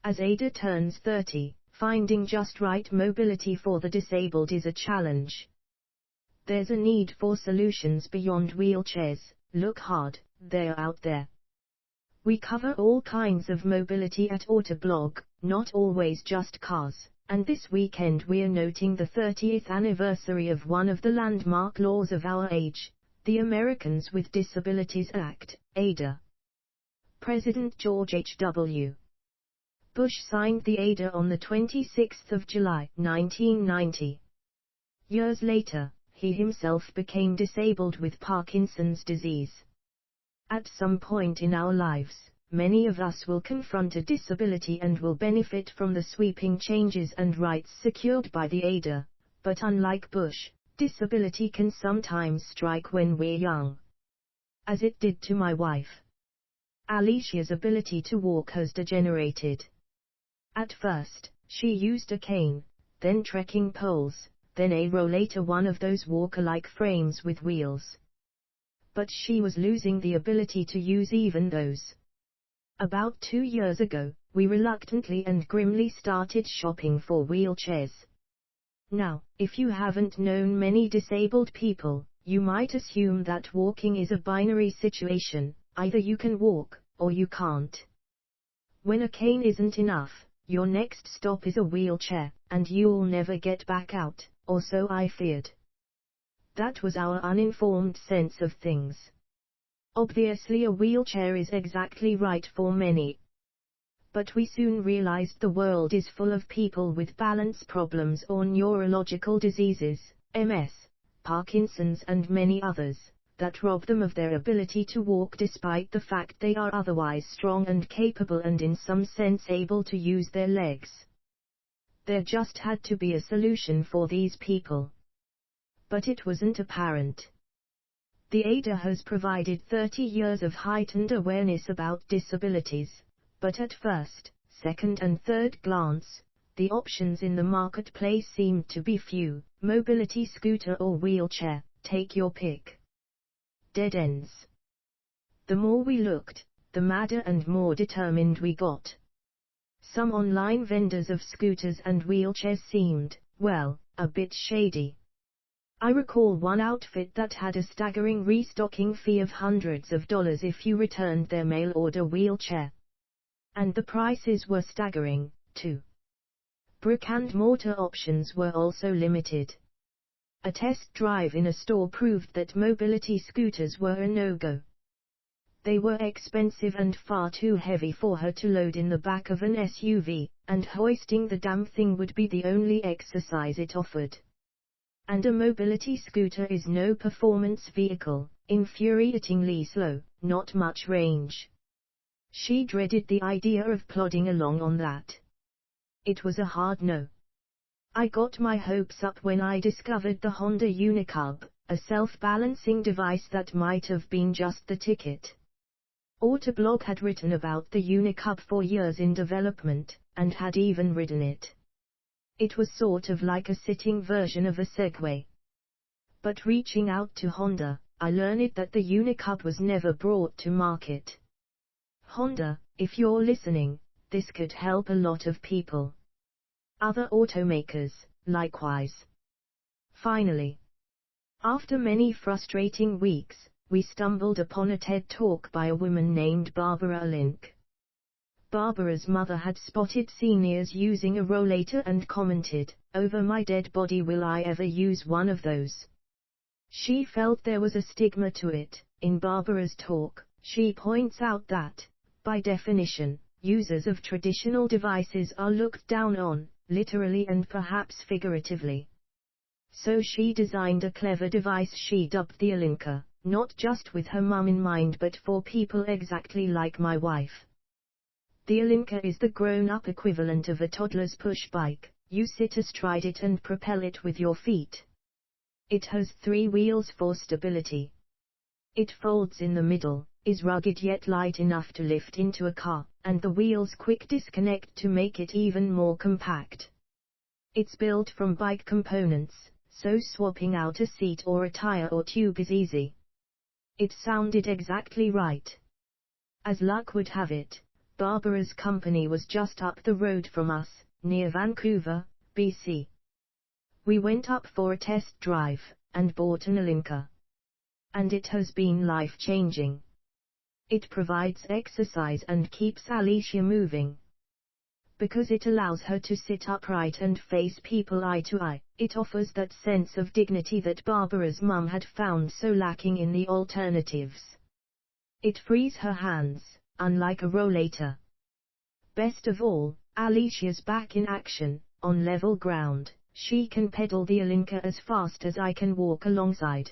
As Ada turns 30, finding just right mobility for the disabled is a challenge. There's a need for solutions beyond wheelchairs. Look hard, they're out there. We cover all kinds of mobility at Autoblog, not always just cars, and this weekend we're noting the 30th anniversary of one of the landmark laws of our age, the Americans with Disabilities Act, ADA. President George H.W. Bush signed the ADA on the 26th of July, 1990. Years later, he himself became disabled with Parkinson's disease. At some point in our lives, many of us will confront a disability and will benefit from the sweeping changes and rights secured by the ADA, but unlike Bush, disability can sometimes strike when we're young. As it did to my wife. Alicia's ability to walk has degenerated. At first, she used a cane, then trekking poles, then a rollator, one of those walker-like frames with wheels. But she was losing the ability to use even those. About 2 years ago, we reluctantly and grimly started shopping for wheelchairs. Now, if you haven't known many disabled people, you might assume that walking is a binary situation, either you can walk, or you can't. When a cane isn't enough, your next stop is a wheelchair, and you'll never get back out, or so I feared. That was our uninformed sense of things. Obviously a wheelchair is exactly right for many. But we soon realized the world is full of people with balance problems or neurological diseases, MS, Parkinson's and many others, that rob them of their ability to walk despite the fact they are otherwise strong and capable and in some sense able to use their legs. There just had to be a solution for these people. But it wasn't apparent. The ADA has provided 30 years of heightened awareness about disabilities, but at first, second and third glance, the options in the marketplace seemed to be few: mobility scooter or wheelchair, take your pick. Dead ends. The more we looked, the madder and more determined we got. Some online vendors of scooters and wheelchairs seemed, well, a bit shady. I recall one outfit that had a staggering restocking fee of hundreds of dollars if you returned their mail order wheelchair. And the prices were staggering, too. Brick-and-mortar options were also limited. A test drive in a store proved that mobility scooters were a no-go. They were expensive and far too heavy for her to load in the back of an SUV, and hoisting the damn thing would be the only exercise it offered. And a mobility scooter is no performance vehicle, infuriatingly slow, not much range. She dreaded the idea of plodding along on that. It was a hard no. I got my hopes up when I discovered the Honda Unicub, a self-balancing device that might have been just the ticket. Autoblog had written about the Unicub for years in development, and had even ridden it. It was sort of like a sitting version of a Segway. But reaching out to Honda, I learned that the Unicub was never brought to market. Honda, if you're listening, this could help a lot of people. Other automakers, likewise. Finally, after many frustrating weeks, we stumbled upon a TED Talk by a woman named Barbara Link. Barbara's mother had spotted seniors using a rollator and commented, "Over my dead body will I ever use one of those." She felt there was a stigma to it. In Barbara's talk, she points out that, by definition, users of traditional devices are looked down on, literally and perhaps figuratively. So she designed a clever device she dubbed the Alinka, not just with her mum in mind but for people exactly like my wife. The Alinka is the grown-up equivalent of a toddler's push bike. You sit astride it and propel it with your feet. It has 3 wheels for stability. It folds in the middle, is rugged yet light enough to lift into a car, and the wheels quick disconnect to make it even more compact. It's built from bike components, so swapping out a seat or a tire or tube is easy. It sounded exactly right. As luck would have it, Barbara's company was just up the road from us, near Vancouver, BC. We went up for a test drive, and bought an Alinka. And it has been life-changing. It provides exercise and keeps Alicia moving. Because it allows her to sit upright and face people eye to eye, it offers that sense of dignity that Barbara's mum had found so lacking in the alternatives. It frees her hands, unlike a rollator. Best of all, Alicia's back in action, on level ground. She can pedal the Alinka as fast as I can walk alongside.